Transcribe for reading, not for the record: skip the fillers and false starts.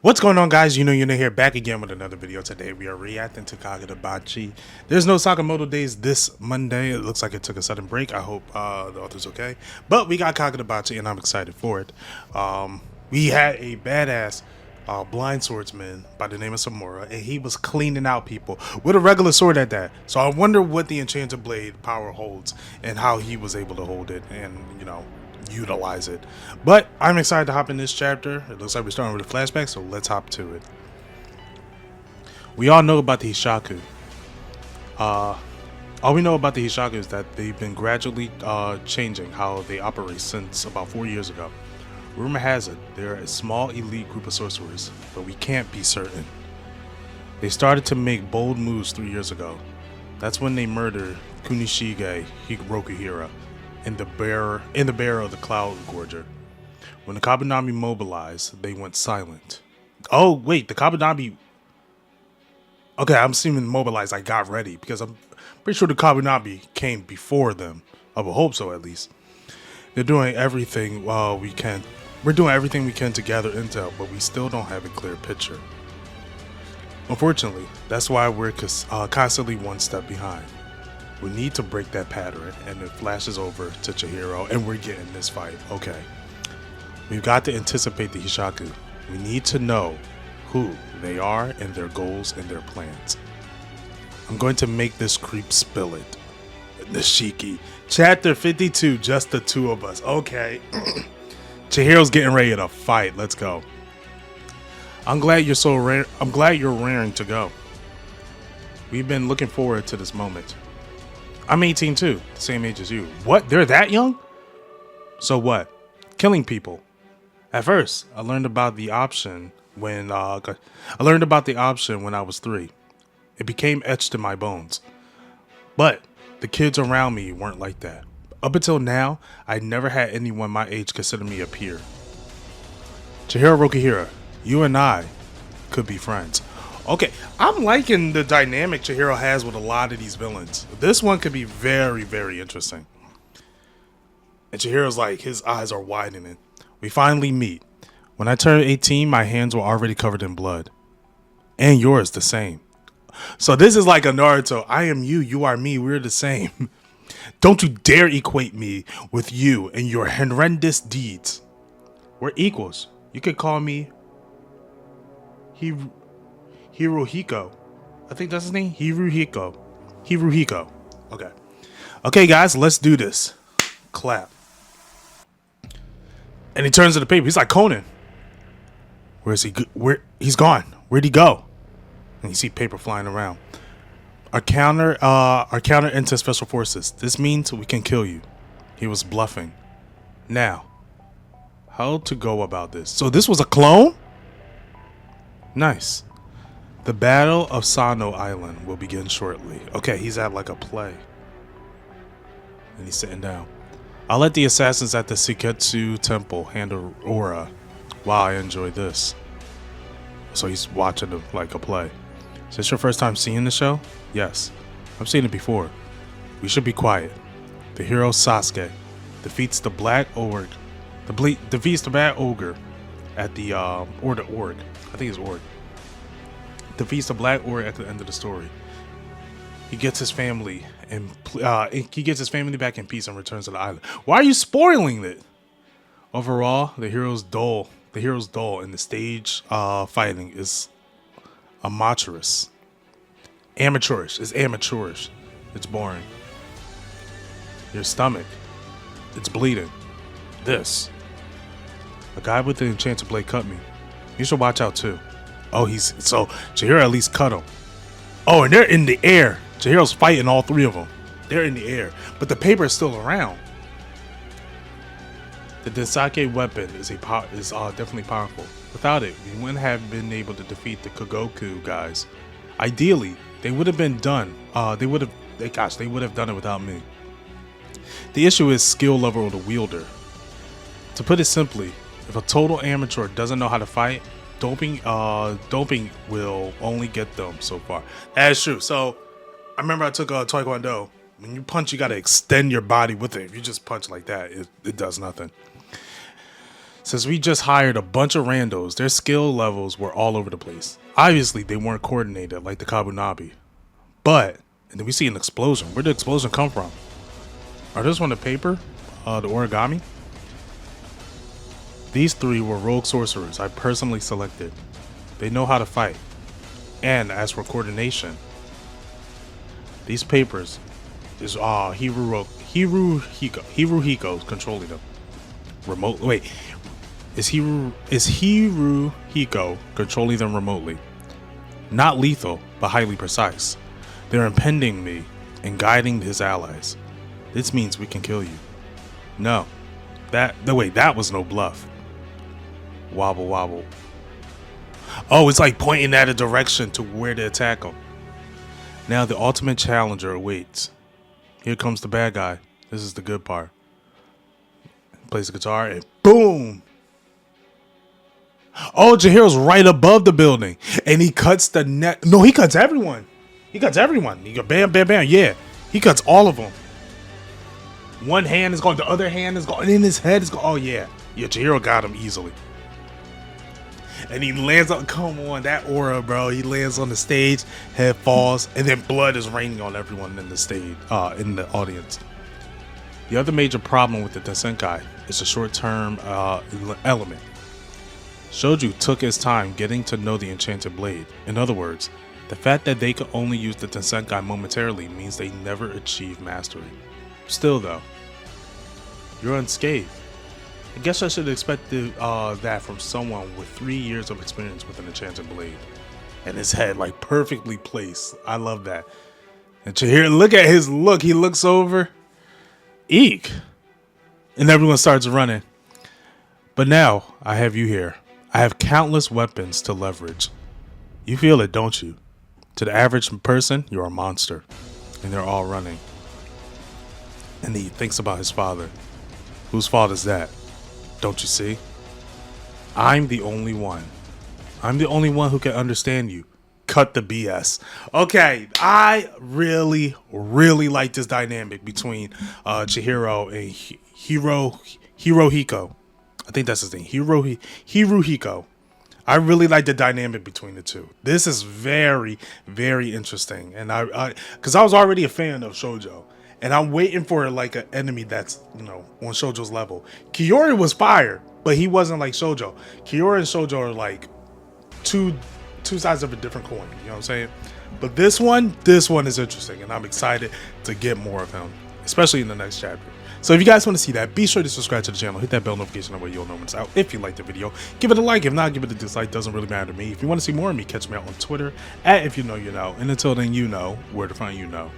What's going on, guys? You're here back again with another video. Today we are reacting to Kagurabachi. There's no Sakamoto days this Monday. It looks like it took a sudden break. I hope the author's okay. But we got Kagurabachi and I'm excited for it. We had a badass blind swordsman by the name of Samura, and he was cleaning out people with a regular sword at that. So I wonder what the enchanted blade power holds and how he was able to hold it and, utilize it. But I'm excited to hop in this chapter. It looks like we're starting with a flashback, so let's hop to it. We all know about the Hishaku. All we know about the Hishaku is that they've been gradually changing how they operate since about 4 years ago. Rumor has it they're a small elite group of sorcerers, but we can't be certain. They started to make bold moves 3 years ago. That's when they murdered Kunishige Rokuhira and the bearer of the Cloud Gorger. When the Kabunami mobilized, they went silent. Oh wait, the Kabunami. Okay, I'm assuming mobilized. I got ready because I'm pretty sure the Kabunami came before them. I would hope so, at least. They're doing everything we can. We're doing everything we can to gather intel, but we still don't have a clear picture. Unfortunately, that's why we're constantly one step behind. We need to break that pattern, and it flashes over to Chihiro, and we're getting this fight. Okay. We've got to anticipate the Hishaku. We need to know who they are and their goals and their plans. I'm going to make this creep spill it. Nishiki. Chapter 52, just the two of us. Okay. Chihiro's getting ready to fight. Let's go. I'm glad you're raring to go. We've been looking forward to this moment. I'm 18 too, the same age as you. What? They're that young? So what? Killing people. At first, I learned about the option when I was 3. It became etched in my bones. But the kids around me weren't like that. Up until now, I never had anyone my age consider me a peer. Chihiro Rokuhira, you and I could be friends. Okay, I'm liking the dynamic Chihiro has with a lot of these villains. This one could be very, very interesting. And Chihiro's like, his eyes are widening. We finally meet. When I turned 18, my hands were already covered in blood. And yours the same. So this is like a Naruto. I am you, you are me, we're the same. Don't you dare equate me with you and your horrendous deeds. We're equals. You could call me Hirohiko. I think that's his name. Hirohiko. Okay. Okay, guys, let's do this. Clap. And he turns to the paper. He's like, Conan. Where's he? Where he's gone? Where'd he go? And you see paper flying around. Our counter into special forces. This means we can kill you. He was bluffing. Now, how to go about this? So this was a clone? Nice. The Battle of Sano Island will begin shortly. Okay, he's at like a play. And he's sitting down. I'll let the assassins at the Seketsu Temple handle Aura while I enjoy this. So he's watching like a play. Is this your first time seeing the show? Yes. I've seen it before. We should be quiet. The hero Sasuke defeats the Black Ogre. Defeats the Black Ogre at the or the Org. I think it's Org. Defeats the Black Ogre at the end of the story. He gets his family and he gets his family back in peace and returns to the island. Why are you spoiling it? Overall, the hero's dull. The hero's dull, and the stage fighting is amateurish. It's amateurish. It's boring. Your stomach, it's bleeding. This. A guy with the enchanted blade cut me. You should watch out too. Oh, so Chihiro at least cut him. Oh, and they're in the air. Chihiro's fighting all 3 of them. They're in the air, but the paper is still around. The Densake weapon is definitely powerful. Without it, we wouldn't have been able to defeat the Kogoku guys. Ideally, they would have been done. They would have done it without me. The issue is skill level of the wielder. To put it simply, if a total amateur doesn't know how to fight, doping will only get them so far. That is true. So I remember I took Taekwondo. When you punch, you got to extend your body with it. If you just punch like that, it does nothing. Since we just hired a bunch of randos, their skill levels were all over the place. Obviously, they weren't coordinated like the Kabunabi. But, and then we see an explosion. Where did the explosion come from? Are this one the paper? The origami? These three were rogue sorcerers I personally selected. They know how to fight. And as for coordination, these papers is Hiruhiko's controlling them. Is Hiruhiko controlling them remotely? Not lethal, but highly precise. They're impeding me and guiding his allies. This means we can kill you. No. That was no bluff. Wobble wobble. Oh, it's like pointing at a direction to where to attack him. Now the ultimate challenger awaits. Here comes the bad guy. This is the good part. Plays the guitar and boom! Oh, Chihiro's right above the building. And he cuts the neck. No, he cuts everyone. He cuts everyone. He go bam, bam, bam. Yeah. He cuts all of them. One hand is gone. The other hand is gone. And in his head is gone. Oh, yeah. Yeah, Chihiro got him easily. And he lands on. Come on. That aura, bro. He lands on the stage. Head falls. And then blood is raining on everyone in the stage. In the audience. The other major problem with the Tensenkai is the short-term element. Shoju took his time getting to know the enchanted blade. In other words, the fact that they could only use the Tensenkai momentarily means they never achieve mastery. Still though, you're unscathed. I guess I should expect that from someone with 3 years of experience with an enchanted blade. And his head like perfectly placed. I love that. And Chihiro, look at his look. He looks over. Eek. And everyone starts running. But now I have you here. I have countless weapons to leverage. You feel it, don't you? To the average person, you're a monster. And they're all running. And he thinks about his father. Whose fault is that? Don't you see? I'm the only one. I'm the only one who can understand you. Cut the BS. Okay, I really like this dynamic between Chihiro and Hirohiko. I think that's his name. Hiruhiko. I really like the dynamic between the two. This is very, very interesting. And because I was already a fan of shoujo. And I'm waiting for like an enemy that's, on shoujo's level. Kiyori was fire, but he wasn't like shoujo. Kiyori and shoujo are like two sides of a different coin. You know what I'm saying? But this one is interesting. And I'm excited to get more of him, especially in the next chapter. So if you guys want to see that, be sure to subscribe to the channel, hit that bell notification, that way you'll know when it's out. If you liked the video, give it a like. If not, give it a dislike. Doesn't really matter to me. If you want to see more of me, catch me out on Twitter at Ifyouknowyuno. And until then, you know where to find you know.